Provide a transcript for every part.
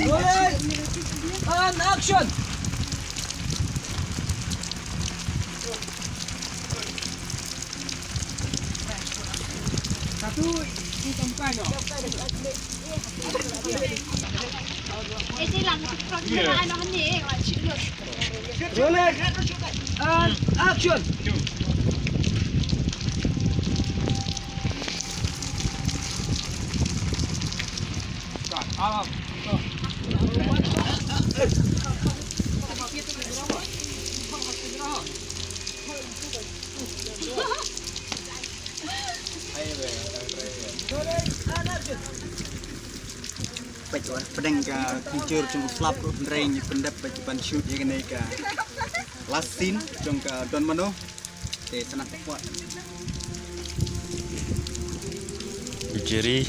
Rolling and action. Satu hitam kayu. Rolling and action. Pedang kincur cung slap rain pendap bajuban shoot yang naik last scene cung don mano senang kuat Jerry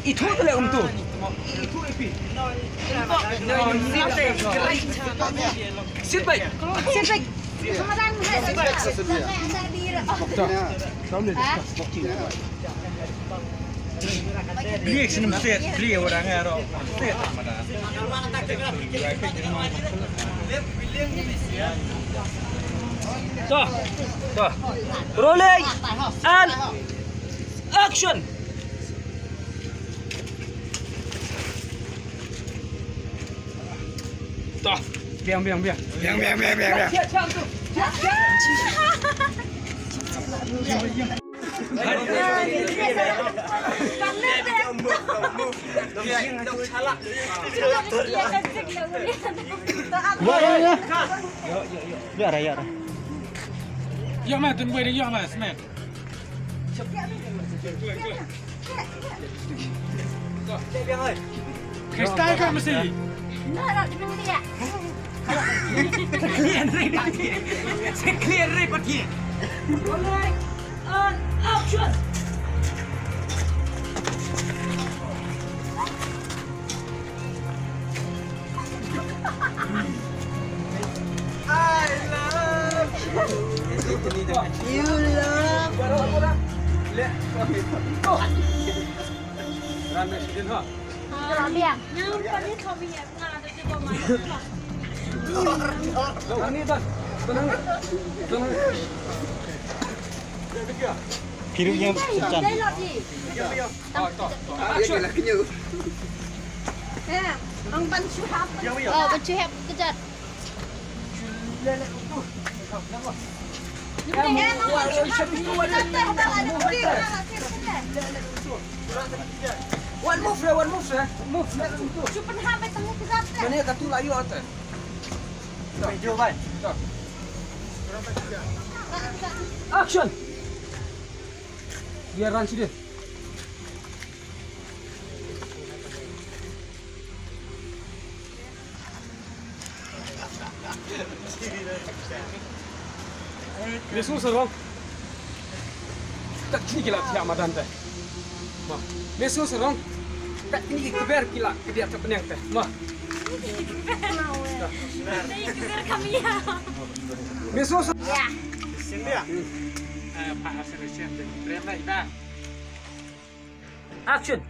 Itu adalah untuk. Itu epi. Sit baik. Sit baik. Beli senam set, beli orang orang. Set mana? Tuh, tuh. Rolling and action. Tuh, biang. Ya. Ya mah tun boleh ya mah semen. Kristal kan mesti. Clear report here. Rolling and action. I love you. You love. Lihat. Ramai sedih ha. Biang. Yang tadi kau biar ngada tu kau mana? Ini dah. Tenang. Pirunya secan. Action. Ang bancuhap. Oh, bancuhap kejat. One move. Cuman hambat tengah kejat. Mana katu layu atas. Jom vai. Action. Biar ranci dia. Besok serong. Tak kini kila tiap madan teh. Mah. Besok serong. Tak kini keber kila kedia terpenyang teh. Mah. Besok serong. Ya. Sini ya. Pak Hasan Hussein dan Brenda Iba. Action.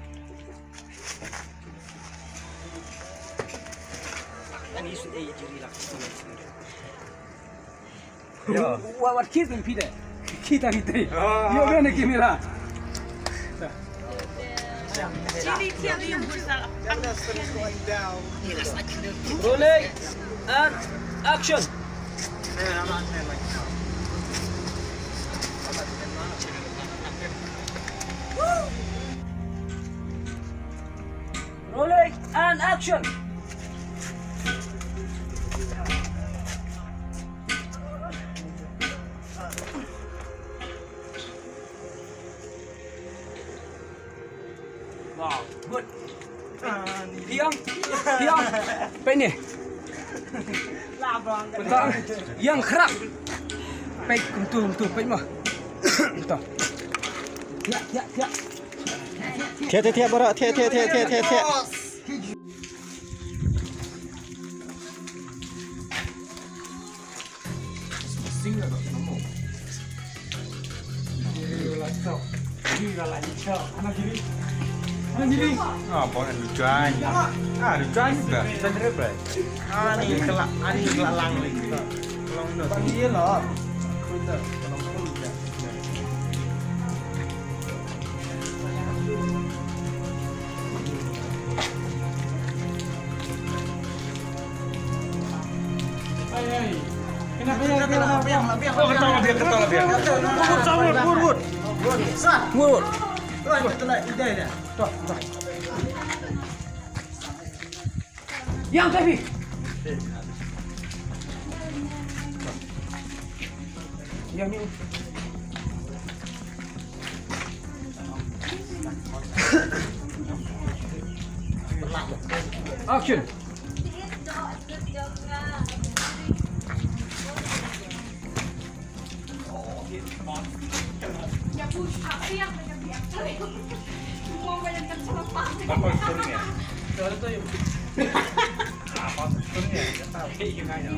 Ini sudah jadi lah. Ya. What kids in Peter? Kita. Yo mana kamera? Rolling and action. Rolling and action. Wow, good. Diam. Apa ini? Bentar. Yang kerak. Baik, kentul baik mah. Bentar. Tiap. Tiap barak, tiap. Sing lah tak nama. Ini lah cok. Anak gini. Apa yang lucuan? Lucuan juga. Kita terus. Ini kelak lang lagi. Lang dah. Bagi dia lah. Betul. Kalau pun dia. Hai. Kenapa yang? Oh, ketawa biar. Wud. Tuh. Yang tapi. Yang ni. Action. Ya push up yang banyak. Mau banyak tercepat. Apa turunnya? Kalau tu. Apa turunnya? Tak tahu. Kayak gimana?